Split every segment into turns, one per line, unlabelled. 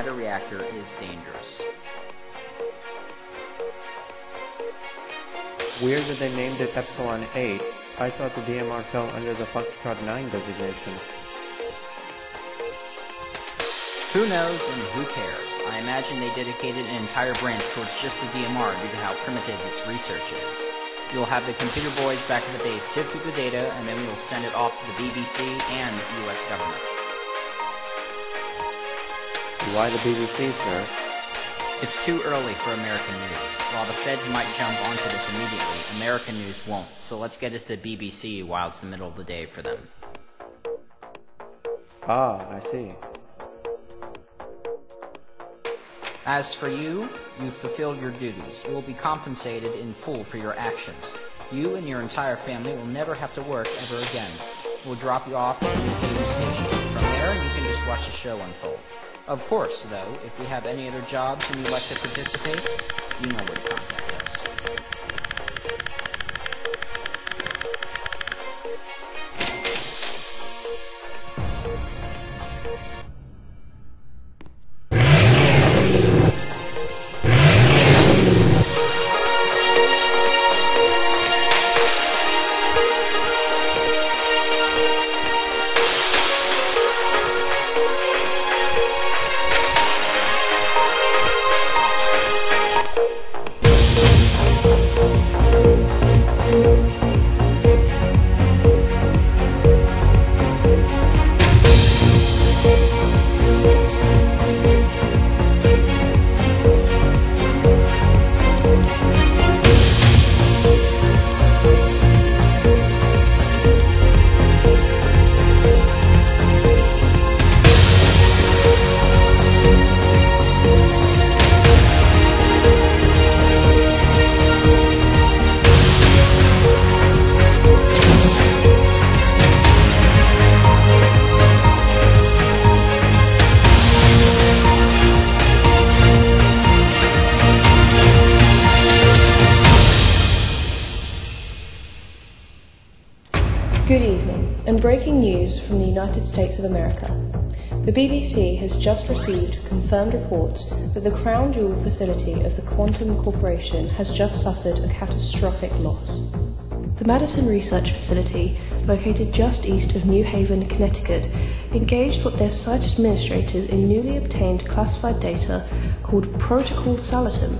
a reactor is dangerous.
Weird that they named it Epsilon 8. I thought the DMR fell under the Foxtrot 9 designation.
Who knows and who cares? I imagine they dedicated an entire branch towards just the DMR due to how primitive its research is. You'll have the computer boys back in the base sift through the data, and then we'll send it off to the BBC and the US government.
Why the BBC, sir?
It's too early for American news. While the feds might jump onto this immediately, American news won't. So let's get it to the BBC while it's the middle of the day for them.
Ah, I see.
As for you, you've fulfilled your duties. You will be compensated in full for your actions. You and your entire family will never have to work ever again. We'll drop you off at the New Haven station. From there, you can just watch the show unfold. Of course, though, if we have any other jobs and you'd like to participate, you know where to contact us.
Good evening, and breaking news from the United States of America. The BBC has just received confirmed reports that the crown jewel facility of the Quantum Corporation has just suffered a catastrophic loss. The Madison Research Facility, located just east of New Haven, Connecticut, engaged what their site administrators in newly obtained classified data called Protocol Saletum,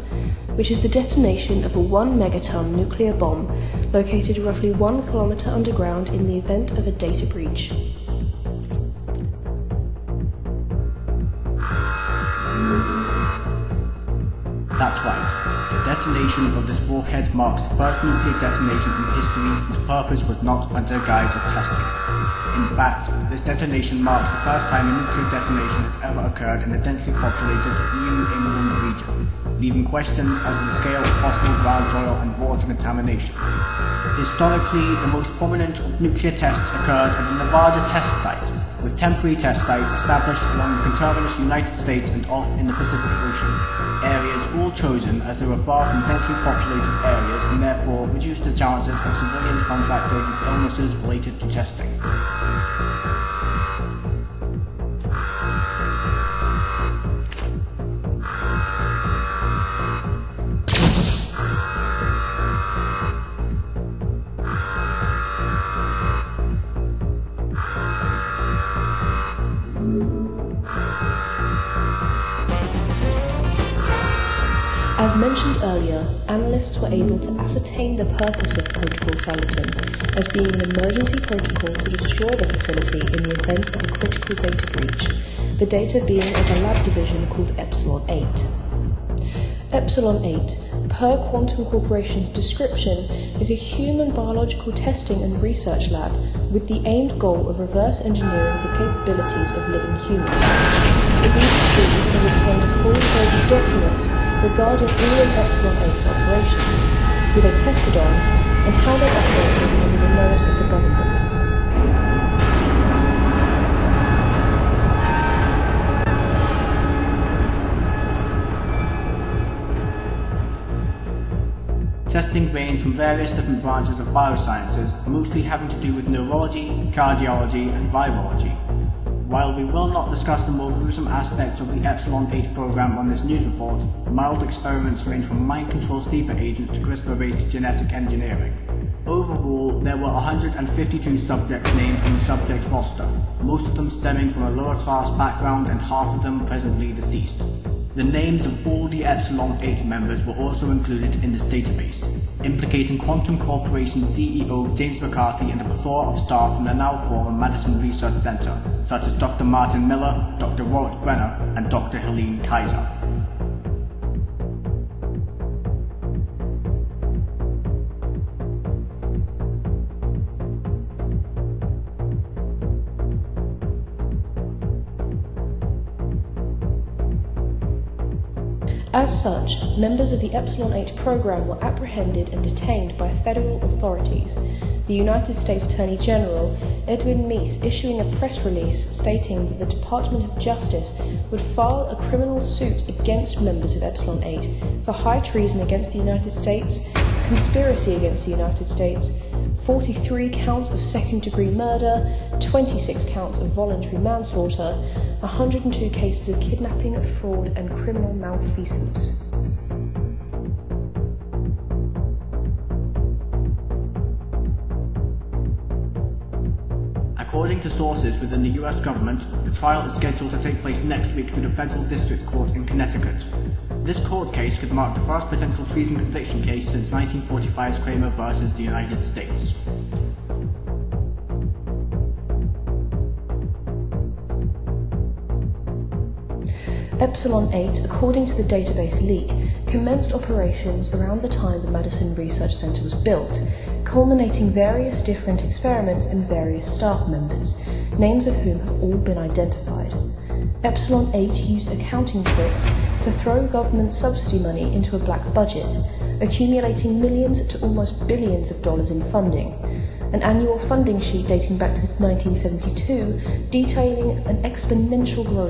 which is the detonation of a 1 megaton nuclear bomb located roughly 1 kilometer underground in the event of a data breach.
That's right. The detonation of this warhead marks the first nuclear detonation in history whose purpose was not under guise of testing. In fact, this detonation marks the first time a nuclear detonation has ever occurred in a densely populated New England region, leaving questions as to the scale of possible ground soil and water contamination. Historically, the most prominent of nuclear tests occurred at the Nevada test site, with temporary test sites established along the contiguous United States and off in the Pacific Ocean, areas all chosen as they were far from densely populated areas and therefore reduced the chances of civilians contracting illnesses related to testing.
As mentioned earlier, analysts were able to ascertain the purpose of Protocol Saletum as being an emergency protocol to destroy the facility in the event of a critical data breach, the data being of a lab division called Epsilon 8. Epsilon 8, per Quantum Corporation's description, is a human biological testing and research lab with the aimed goal of reverse engineering the capabilities of living humans. The BBC has obtained a fully-fledged document regarding all of Epsilon 8's operations, who they tested on, and how they operated under the nose of the government.
Testing ranged from various different branches of biosciences, mostly having to do with neurology, cardiology, and virology. While we will not discuss the more gruesome aspects of the Epsilon 8 program on this news report, the mild experiments range from mind-control sleeper agents to CRISPR-based genetic engineering. Overall, there were 152 subjects named in the subject roster, most of them stemming from a lower-class background and half of them presently deceased. The names of all the Epsilon 8 members were also included in this database, implicating Quantum Corporation CEO James McCarthy and a plethora of staff from the now former Madison Research Center, such as Dr. Martin Miller, Dr. Robert Brenner, and Dr. Helene Kaiser.
As such, members of the Epsilon 8 program were apprehended and detained by federal authorities, the United States Attorney General Edwin Meese issuing a press release stating that the Department of Justice would file a criminal suit against members of Epsilon 8 for high treason against the United States, conspiracy against the United States, 43 counts of second-degree murder, 26 counts of voluntary manslaughter, 102 cases of kidnapping, fraud, and criminal malfeasance.
According to sources within the US government, the trial is scheduled to take place next week through the Federal District Court in Connecticut. This court case could mark the first potential treason conviction case since 1945's Kramer versus the United States.
Epsilon 8, according to the database leak, commenced operations around the time the Madison Research Center was built, culminating various different experiments and various staff members, names of whom have all been identified. Epsilon 8 used accounting tricks to throw government subsidy money into a black budget, accumulating millions to almost billions of dollars in funding. An annual funding sheet dating back to 1972 detailing an exponential growth